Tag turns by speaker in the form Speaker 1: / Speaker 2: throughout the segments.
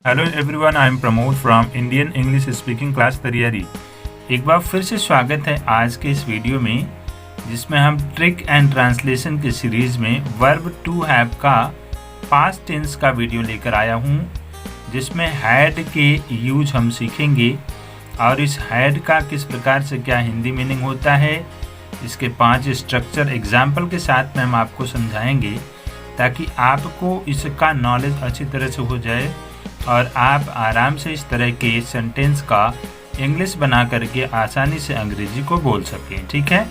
Speaker 1: Hello everyone, I am Pramod from Indian English speaking class तैयारी। एक बार फिर से स्वागत है आज के इस वीडियो में, जिसमें हम ट्रिक एंड ट्रांसलेशन की सीरीज़ में वर्ब टू हैव का पास्ट टेंस का वीडियो लेकर आया हूँ, जिसमें हैड के यूज हम सीखेंगे और इस हैड का किस प्रकार से क्या हिंदी मीनिंग होता है, इसके 5 स्ट्रक्चर एग्जाम्पल के साथ में हम आपको समझाएंगे ताकि आपको इसका नॉलेज अच्छी तरह से हो जाए और आप आराम से इस तरह के सेंटेंस का इंग्लिश बना करके आसानी से अंग्रेजी को बोल सकें। ठीक है,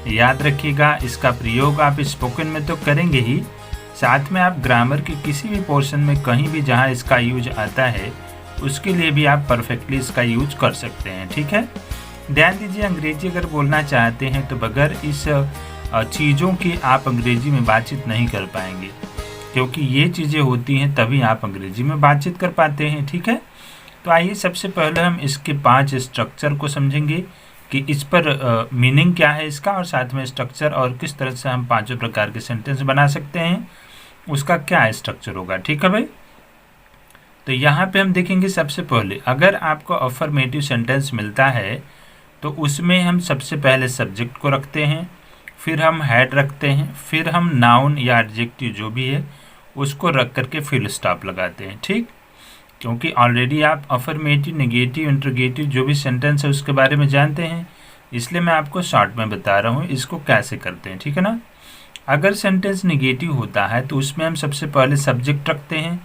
Speaker 1: याद रखिएगा, इसका प्रयोग आप स्पोकन में तो करेंगे ही, साथ में आप ग्रामर के किसी भी पोर्शन में कहीं भी जहां इसका यूज आता है उसके लिए भी आप परफेक्टली इसका यूज कर सकते हैं। ठीक है, ध्यान दीजिए, अंग्रेजी अगर बोलना चाहते हैं तो बगैर इस चीज़ों की आप अंग्रेजी में बातचीत नहीं कर पाएंगे, क्योंकि ये चीज़ें होती हैं तभी आप अंग्रेजी में बातचीत कर पाते हैं। ठीक है, तो आइए सबसे पहले हम इसके 5 स्ट्रक्चर को समझेंगे कि इस पर मीनिंग क्या है इसका, और साथ में स्ट्रक्चर और किस तरह से हम 5 प्रकार के सेंटेंस बना सकते हैं, उसका क्या स्ट्रक्चर होगा। ठीक है भाई, तो यहाँ पे हम देखेंगे सबसे पहले अगर आपको अफर्मेटिव सेंटेंस मिलता है तो उसमें हम सबसे पहले सब्जेक्ट को रखते हैं, फिर हम हैड रखते हैं, फिर हम नाउन या एडजेक्टिव जो भी है उसको रख करके फुल स्टॉप लगाते हैं। ठीक, क्योंकि ऑलरेडी आप अफर्मेटिव, नेगेटिव, इंट्रोगेटिव जो भी सेंटेंस है उसके बारे में जानते हैं, इसलिए मैं आपको शॉर्ट में बता रहा हूँ इसको कैसे करते हैं। ठीक है ना, अगर सेंटेंस नेगेटिव होता है तो उसमें हम सबसे पहले सब्जेक्ट रखते हैं,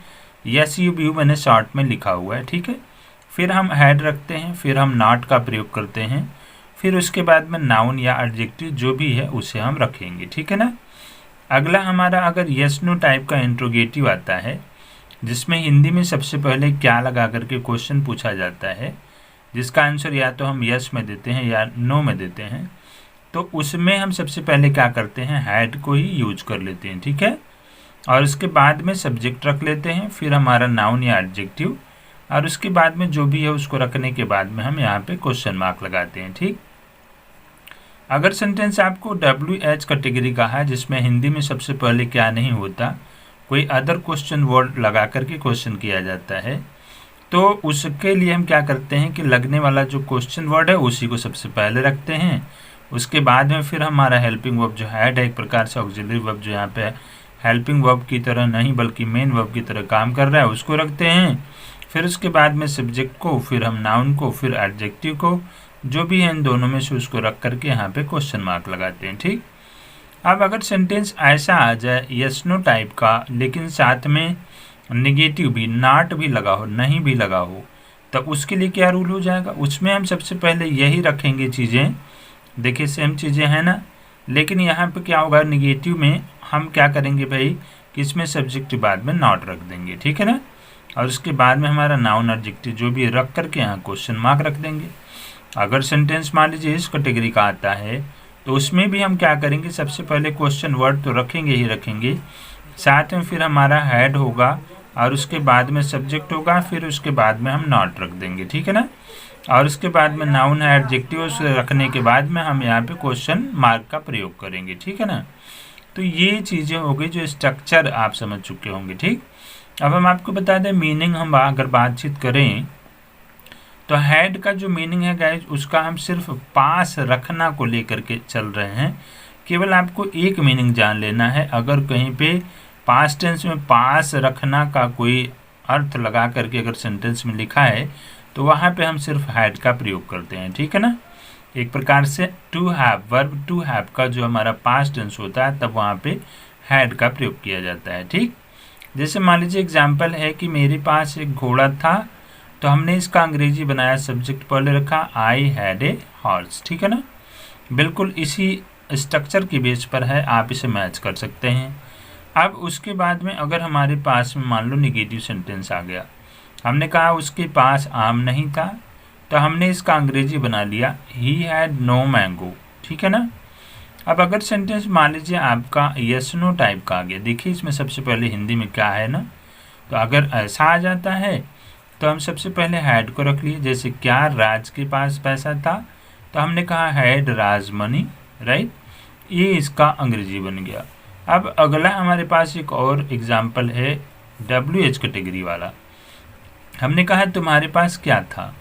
Speaker 1: यस यू व्यू मैंने शॉर्ट में लिखा हुआ है। ठीक है, फिर हम हैड रखते हैं, फिर हम नॉट का प्रयोग करते हैं, फिर उसके बाद में नाउन या एडजेक्टिव जो भी है उसे हम रखेंगे। ठीक है ना, अगला हमारा अगर यस नो टाइप का इंट्रोगेटिव आता है, जिसमें हिंदी में सबसे पहले क्या लगा करके क्वेश्चन पूछा जाता है, जिसका आंसर या तो हम यस में देते हैं या नो में देते हैं, तो उसमें हम सबसे पहले क्या करते हैं, हैड को ही यूज कर लेते हैं। ठीक है, और उसके बाद में सब्जेक्ट रख लेते हैं, फिर हमारा नाउन या एडजेक्टिव, और उसके बाद में जो भी है उसको रखने के बाद में हम यहाँ पे क्वेश्चन मार्क लगाते हैं। ठीक, अगर सेंटेंस आपको WH कैटेगरी का है, जिसमें हिंदी में सबसे पहले क्या नहीं होता, कोई अदर क्वेश्चन वर्ड लगा करके क्वेश्चन किया जाता है, तो उसके लिए हम क्या करते हैं कि लगने वाला जो क्वेश्चन वर्ड है उसी को सबसे पहले रखते हैं, उसके बाद में फिर हमारा हेल्पिंग वर्ब जो हैड है, एक प्रकार से ऑक्सिलरी वर्ब जो यहाँ पे हेल्पिंग वर्ब की तरह नहीं बल्कि मेन वर्ब की तरह काम कर रहा है, उसको रखते हैं, फिर उसके बाद में सब्जेक्ट को, फिर हम नाउन को, फिर एडजेक्टिव को, जो भी है इन दोनों में से उसको रख करके यहाँ पे क्वेश्चन मार्क लगाते हैं। ठीक, अब अगर सेंटेंस ऐसा आ जाए यस नो टाइप का, लेकिन साथ में नेगेटिव भी, नॉट भी लगा हो, नहीं भी लगा हो, तब उसके लिए क्या रूल हो जाएगा, उसमें हम सबसे पहले यही रखेंगे चीज़ें। देखिए सेम चीज़ें हैं ना, लेकिन यहाँ पे क्या होगा, नेगेटिव में हम क्या करेंगे भाई कि इसमें सब्जेक्ट के बाद में नॉट रख देंगे। ठीक है ना, और उसके बाद में हमारा नाउन एडजेक्टिव जो भी रख करके यहाँ क्वेश्चन मार्क रख देंगे। अगर सेंटेंस मान लीजिए इस कैटेगरी का आता है तो उसमें भी हम क्या करेंगे, सबसे पहले क्वेश्चन वर्ड तो रखेंगे ही रखेंगे, साथ में फिर हमारा हैड होगा और उसके बाद में सब्जेक्ट होगा, फिर उसके बाद में हम नॉट रख देंगे। ठीक है ना, और उसके बाद में नाउन है एडजेक्टिव रखने के बाद में हम यहाँ पे क्वेश्चन मार्क का प्रयोग करेंगे। ठीक है ना, तो ये चीज़ें हो गई जो स्ट्रक्चर आप समझ चुके होंगे। ठीक, अब हम आपको बता दें मीनिंग, हम अगर बातचीत करें तो हैड का जो मीनिंग है गाइज, उसका हम सिर्फ पास रखना को लेकर के चल रहे हैं, केवल आपको एक मीनिंग जान लेना है। अगर कहीं पे पास्ट टेंस में पास रखना का कोई अर्थ लगा करके अगर सेंटेंस में लिखा है तो वहाँ पे हम सिर्फ हैड का प्रयोग करते हैं। ठीक है ना, एक प्रकार से to have, verb to have का जो हमारा पास्ट टेंस होता है तब वहाँ पे हैड का प्रयोग किया जाता है। ठीक, जैसे मान लीजिए एग्जाम्पल है कि मेरे पास एक घोड़ा था, तो हमने इसका अंग्रेजी बनाया, सब्जेक्ट पहले रखा आई हैड ए हॉर्स। ठीक है ना, बिल्कुल इसी स्ट्रक्चर की बेस पर है, आप इसे मैच कर सकते हैं। अब उसके बाद में अगर हमारे पास में मान लो नेगेटिव सेंटेंस आ गया, हमने कहा उसके पास आम नहीं था, तो हमने इसका अंग्रेजी बना लिया ही हैड नो मैंगो। ठीक है ना, अब अगर सेंटेंस मान लीजिए आपका यस नो टाइप का आ गया, देखिए इसमें सबसे पहले हिंदी में क्या है ना, तो अगर ऐसा आ जाता है तो हम सबसे पहले हैड को रख लिए, जैसे क्या राज के पास पैसा था, तो हमने कहा हैड राज मनी, राइट, ये इसका अंग्रेजी बन गया। अब अगला हमारे पास एक और एग्जाम्पल है WH कैटेगरी वाला, हमने कहा तुम्हारे पास क्या था,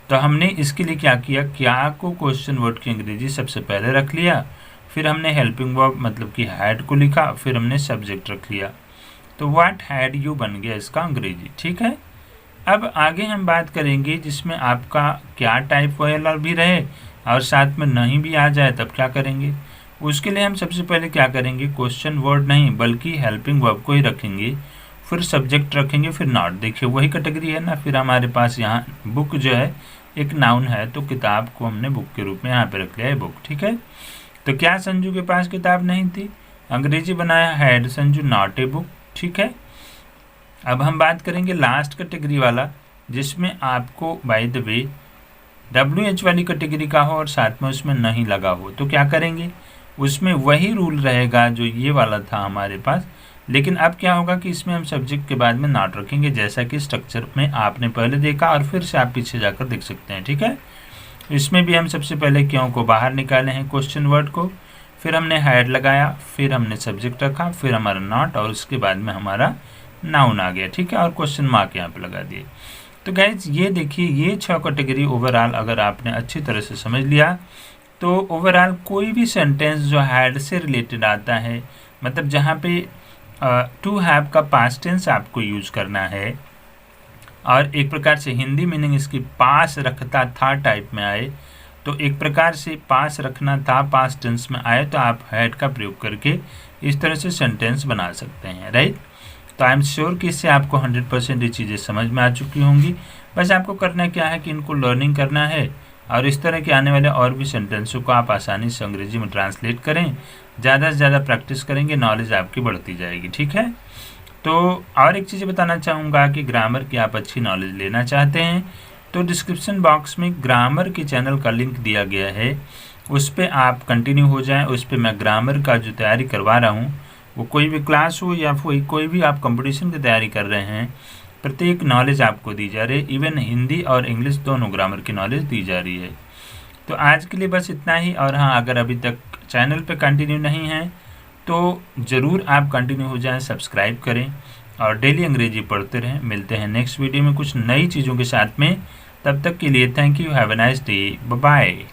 Speaker 1: तो हमने इसके लिए क्या किया, क्या को क्वेश्चन वर्ड की अंग्रेजी सबसे पहले रख लिया, फिर हमने हेल्पिंग वर्ब मतलब कि हैड को लिखा, फिर हमने सब्जेक्ट रख लिया, तो व्हाट हैड यू बन गया इसका अंग्रेजी। ठीक है, अब आगे हम बात करेंगे जिसमें आपका क्या टाइप वाला भी रहे और साथ में नहीं भी आ जाए तब क्या करेंगे। उसके लिए हम सबसे पहले क्या करेंगे, क्वेश्चन वर्ड नहीं बल्कि हेल्पिंग वर्ब को ही रखेंगे, फिर सब्जेक्ट रखेंगे, फिर नॉट। देखिए वही कैटेगरी है ना, फिर हमारे पास यहाँ बुक जो है एक नाउन है, तो किताब को हमने बुक के रूप में यहाँ पे रख लिया है बुक। ठीक है, तो क्या संजू के पास किताब नहीं थी, अंग्रेजी बनाया had Sanju not a book. ठीक है, अब हम बात करेंगे लास्ट कैटेगरी वाला जिसमें आपको बाय द वे WH वाली कैटेगरी का हो और साथ में उसमें नहीं लगा हो, तो क्या करेंगे, उसमें वही रूल रहेगा जो ये वाला था हमारे पास, लेकिन अब क्या होगा कि इसमें हम सब्जेक्ट के बाद में नॉट रखेंगे, जैसा कि स्ट्रक्चर में आपने पहले देखा और फिर से आप पीछे जाकर देख सकते हैं। ठीक है, इसमें भी हम सबसे पहले क्यों को बाहर निकाले हैं क्वेश्चन वर्ड को, फिर हमने हैड लगाया, फिर हमने सब्जेक्ट रखा, फिर हमारा नॉट और उसके बाद में हमारा नाउन आ गया। ठीक है, और क्वेश्चन मार्क यहाँ पे लगा दिए। तो गाइज ये देखिए, ये 6 कैटेगरी ओवरऑल अगर आपने अच्छी तरह से समझ लिया तो ओवरऑल कोई भी सेंटेंस जो हैड से रिलेटेड आता है, मतलब जहाँ पे टू हैव का पास्ट टेंस आपको यूज करना है और एक प्रकार से हिंदी मीनिंग इसकी पास रखता था टाइप में आए, तो एक प्रकार से पास रखना था पास्ट टेंस में आए तो आप हैड का प्रयोग करके इस तरह से सेंटेंस बना सकते हैं। राइट, तो आई एम श्योर कि इससे आपको 100% ये चीज़ें समझ में आ चुकी होंगी। बस आपको करना क्या है कि इनको लर्निंग करना है और इस तरह के आने वाले और भी सेंटेंसों को आप आसानी से अंग्रेजी में ट्रांसलेट करें। ज़्यादा से ज़्यादा प्रैक्टिस करेंगे, नॉलेज आपकी बढ़ती जाएगी। ठीक है, तो और एक चीज़ बताना चाहूँगा कि ग्रामर की आप अच्छी नॉलेज लेना चाहते हैं तो डिस्क्रिप्शन बॉक्स में ग्रामर के चैनल का लिंक दिया गया है, उस पर आप कंटिन्यू हो जाएं। उस पर मैं ग्रामर का जो तैयारी करवा रहा हूँ, वो कोई भी क्लास हो या कोई भी आप कंपटीशन की तैयारी कर रहे हैं, प्रत्येक नॉलेज आपको दी जा रही है, इवन हिंदी और इंग्लिश दोनों ग्रामर की नॉलेज दी जा रही है। तो आज के लिए बस इतना ही। और हाँ, अगर अभी तक चैनल पे कंटिन्यू नहीं है तो ज़रूर आप कंटिन्यू हो जाएं, सब्सक्राइब करें और डेली अंग्रेजी पढ़ते रहें। मिलते हैं नेक्स्ट वीडियो में कुछ नई चीज़ों के साथ में, तब तक के लिए thank you, have a nice day, bye bye.